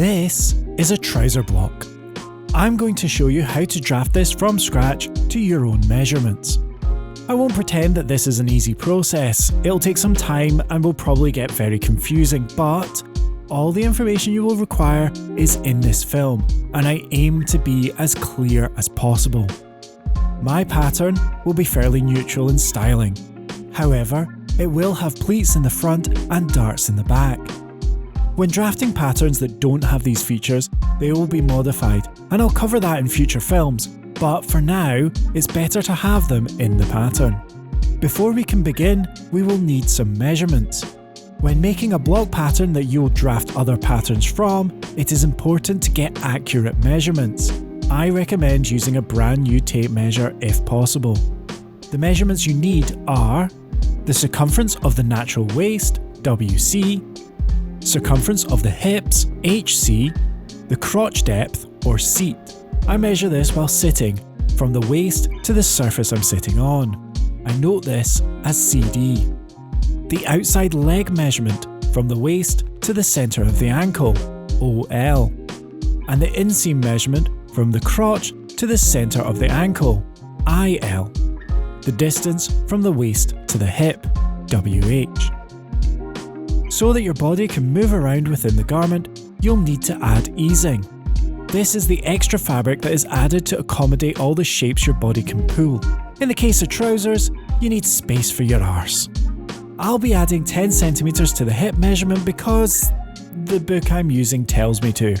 This is a trouser block. I'm going to show you how to draft this from scratch to your own measurements. I won't pretend that this is an easy process. It'll take some time and will probably get very confusing, but all the information you will require is in this film, and I aim to be as clear as possible. My pattern will be fairly neutral in styling. However, it will have pleats in the front and darts in the back. When drafting patterns that don't have these features, they will be modified, and I'll cover that in future films, but for now, it's better to have them in the pattern. Before we can begin, we will need some measurements. When making a block pattern that you'll draft other patterns from, it is important to get accurate measurements. I recommend using a brand new tape measure if possible. The measurements you need are the circumference of the natural waist, WC, circumference of the hips, HC, the crotch depth, or seat. I measure this while sitting, from the waist to the surface I'm sitting on. I note this as CD. The outside leg measurement, from the waist to the centre of the ankle, OL. And the inseam measurement, from the crotch to the centre of the ankle, IL. The distance from the waist to the hip, WH. So that your body can move around within the garment, you'll need to add easing. This is the extra fabric that is added to accommodate all the shapes your body can pull. In the case of trousers, you need space for your arse. I'll be adding 10 cm to the hip measurement because the book I'm using tells me to.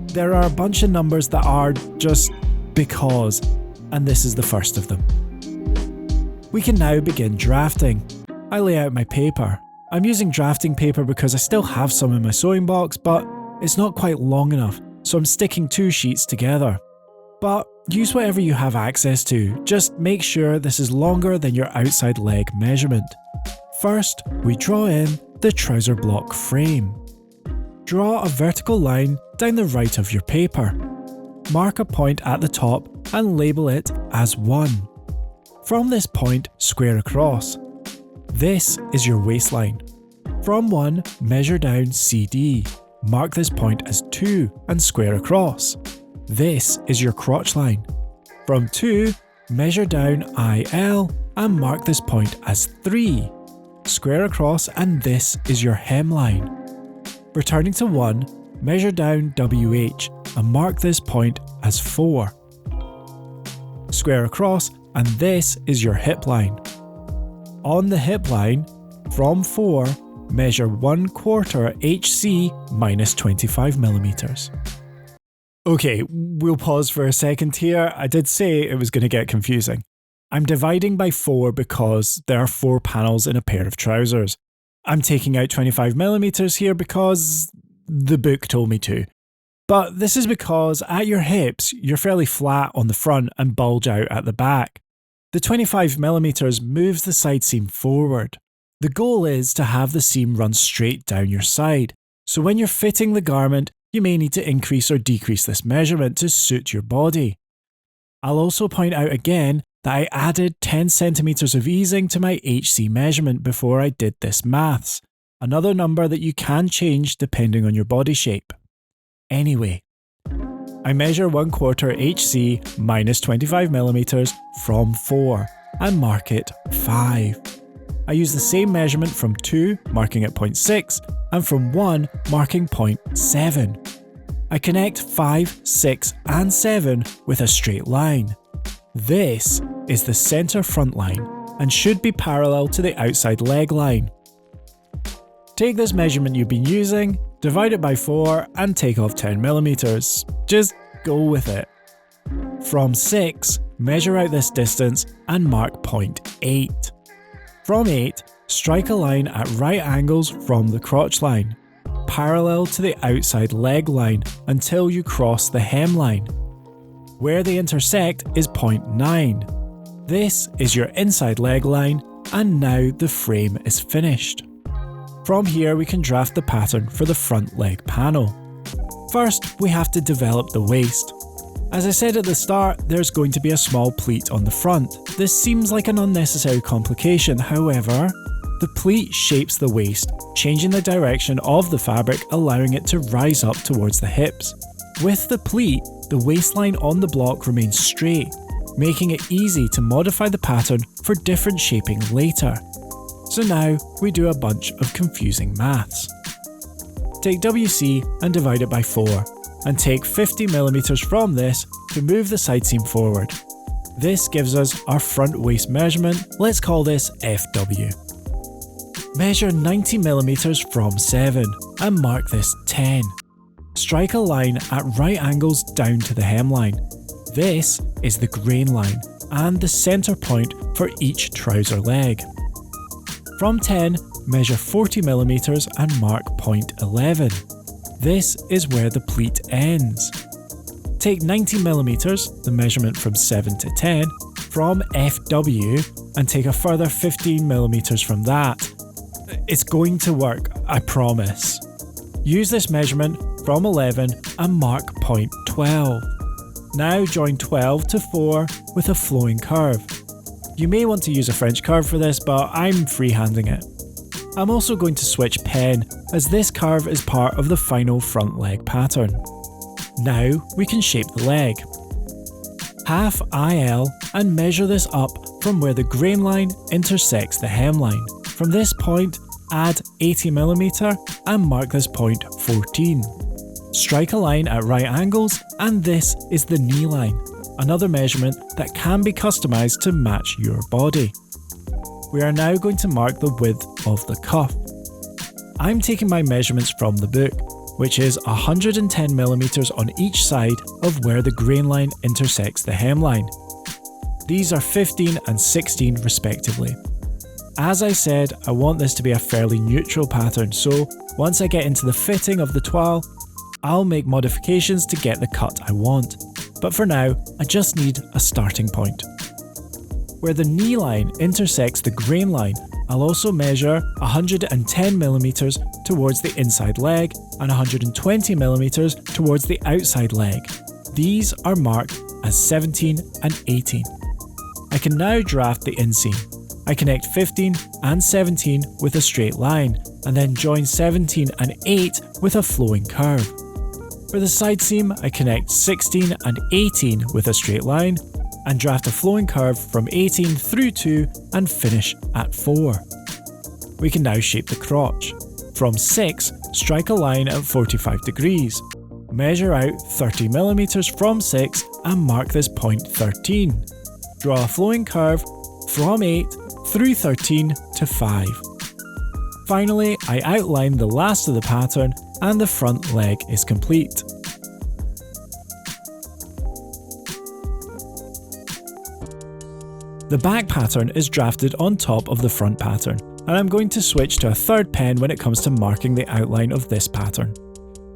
There are a bunch of numbers that are just because, and this is the first of them. We can now begin drafting. I lay out my paper. I'm using drafting paper because I still have some in my sewing box, but it's not quite long enough, so I'm sticking 2 sheets together. But use whatever you have access to, just make sure this is longer than your outside leg measurement. First, we draw in the trouser block frame. Draw a vertical line down the right of your paper. Mark a point at the top and label it as 1. From this point, square across. This is your waistline. From 1, measure down CD. Mark this point as 2 and square across. This is your crotch line. From 2, measure down IL and mark this point as 3. Square across, and this is your hemline. Returning to 1, measure down WH and mark this point as 4. Square across, and this is your hip line. On the hip line, from 4, measure 1/4 HC minus 25mm. Okay, we'll pause for a second here. I did say it was going to get confusing. I'm dividing by 4 because there are 4 panels in a pair of trousers. I'm taking out 25mm here because the book told me to. But this is because at your hips, you're fairly flat on the front and bulge out at the back. The 25mm moves the side seam forward. The goal is to have the seam run straight down your side, so when you're fitting the garment, you may need to increase or decrease this measurement to suit your body. I'll also point out again that I added 10 cm of easing to my HC measurement before I did this maths, another number that you can change depending on your body shape. Anyway, I measure 1/4 HC minus 25mm from 4 and mark it 5. I use the same measurement from 2, marking at 0.6, and from 1, marking 0.7. I connect 5, 6 and 7 with a straight line. This is the centre front line and should be parallel to the outside leg line. Take this measurement you've been using, divide it by 4 and take off 10mm. Just go with it. From 6, measure out this distance and mark 0.8. From 8, strike a line at right angles from the crotch line, parallel to the outside leg line until you cross the hemline. Where they intersect is 0.9. This is your inside leg line, and now the frame is finished. From here we can draft the pattern for the front leg panel. First, we have to develop the waist. As I said at the start, there's going to be a small pleat on the front. This seems like an unnecessary complication, however, The pleat shapes the waist, changing the direction of the fabric, allowing it to rise up towards the hips. With the pleat, the waistline on the block remains straight, making it easy to modify the pattern for different shaping later. So now we do a bunch of confusing maths. Take WC and divide it by 4, and take 50mm from this to move the side seam forward. This gives us our front waist measurement. Let's call this FW. Measure 90mm from 7 and mark this 10. Strike a line at right angles down to the hemline. This is the grain line and the centre point for each trouser leg. From 10, measure 40mm and mark point 11. This is where the pleat ends. Take 90mm, the measurement from 7 to 10, from FW and take a further 15mm from that. It's going to work, I promise. Use this measurement from 11 and mark point 12. Now join 12 to 4 with a flowing curve. You may want to use a French curve for this, but I'm freehanding it. I'm also going to switch pen, as this curve is part of the final front leg pattern. Now we can shape the leg. Half IL and measure this up from where the grain line intersects the hemline. From this point, add 80mm and mark this point 14. Strike a line at right angles, and this is the knee line, another measurement that can be customised to match your body. We are now going to mark the width of the cuff. I'm taking my measurements from the book, which is 110mm on each side of where the grain line intersects the hemline. These are 15 and 16 respectively. As I said, I want this to be a fairly neutral pattern, so once I get into the fitting of the toile, I'll make modifications to get the cut I want. But for now, I just need a starting point. Where the knee line intersects the grain line, I'll also measure 110mm towards the inside leg and 120mm towards the outside leg. These are marked as 17 and 18. I can now draft the inseam. I connect 15 and 17 with a straight line, and then join 17 and 8 with a flowing curve. For the side seam, I connect 16 and 18 with a straight line, and draft a flowing curve from 18 through 2 and finish at 4. We can now shape the crotch. From 6, strike a line at 45 degrees. Measure out 30mm from 6 and mark this point 13. Draw a flowing curve from 8 through 13 to 5. Finally, I outline the last of the pattern and the front leg is complete. The back pattern is drafted on top of the front pattern, and I'm going to switch to a third pen when it comes to marking the outline of this pattern.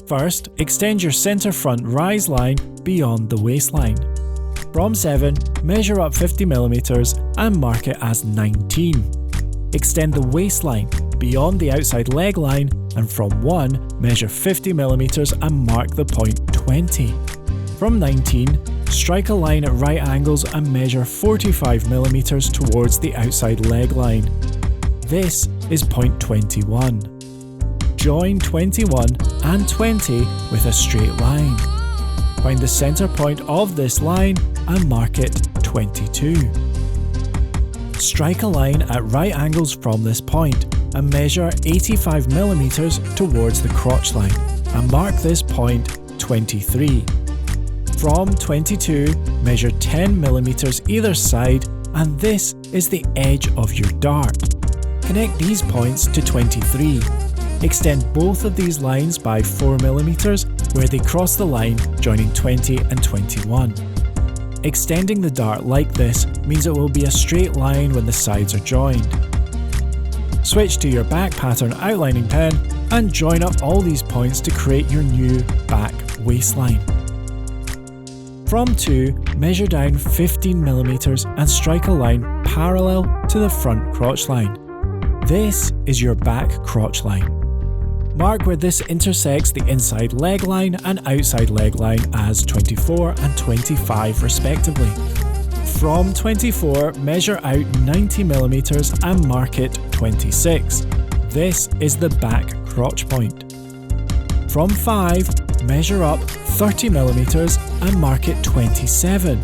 First, extend your centre front rise line beyond the waistline. From 7, measure up 50mm and mark it as 19. Extend the waistline beyond the outside leg line, and from 1, measure 50mm and mark the point 20. From 19, strike a line at right angles and measure 45mm towards the outside leg line. This is point 21. Join 21 and 20 with a straight line. Find the centre point of this line and mark it 22. Strike a line at right angles from this point and measure 85mm towards the crotch line and mark this point 23. From 22, measure 10mm either side, and this is the edge of your dart. Connect these points to 23. Extend both of these lines by 4mm where they cross the line, joining 20 and 21. Extending the dart like this means it will be a straight line when the sides are joined. Switch to your back pattern outlining pen and join up all these points to create your new back waistline. From 2, measure down 15mm and strike a line parallel to the front crotch line. This is your back crotch line. Mark where this intersects the inside leg line and outside leg line as 24 and 25 respectively. From 24, measure out 90mm and mark it 26. This is the back crotch point. From 5, measure up 30mm and mark it 27.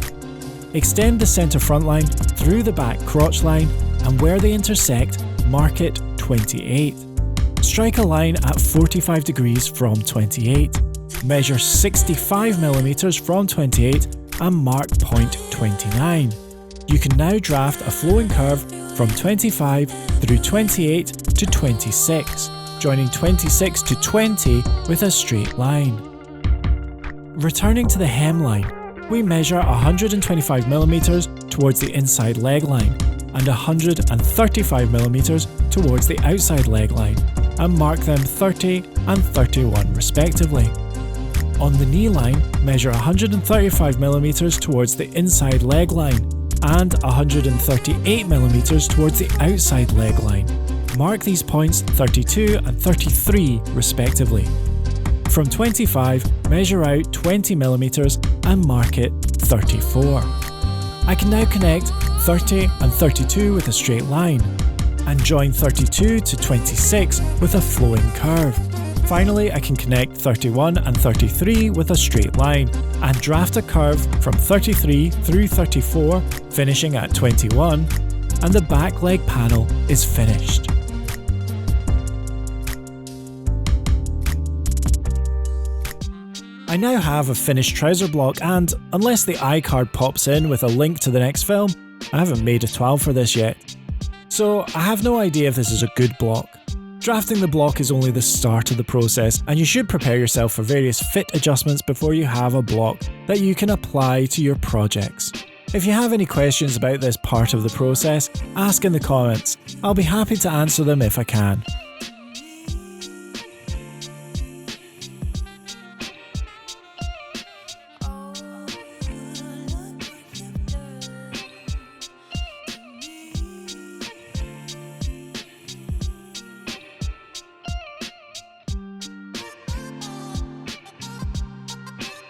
Extend the centre front line through the back crotch line, and where they intersect, mark it 28. Strike a line at 45 degrees from 28. Measure 65mm from 28 and mark point 29. You can now draft a flowing curve from 25 through 28 to 26, joining 26 to 20 with a straight line. Returning to the hemline, we measure 125mm towards the inside leg line and 135mm towards the outside leg line, and mark them 30 and 31 respectively. On the knee line, measure 135mm towards the inside leg line and 138mm towards the outside leg line. Mark these points 32 and 33 respectively. From 25, measure out 20mm and mark it 34. I can now connect 30 and 32 with a straight line, and join 32 to 26 with a flowing curve. Finally, I can connect 31 and 33 with a straight line, and draft a curve from 33 through 34, finishing at 21, and the back leg panel is finished. I now have a finished trouser block, and unless the iCard pops in with a link to the next film, I haven't made a 12 for this yet. So I have no idea if this is a good block. Drafting the block is only the start of the process, and you should prepare yourself for various fit adjustments before you have a block that you can apply to your projects. If you have any questions about this part of the process, ask in the comments. I'll be happy to answer them if I can.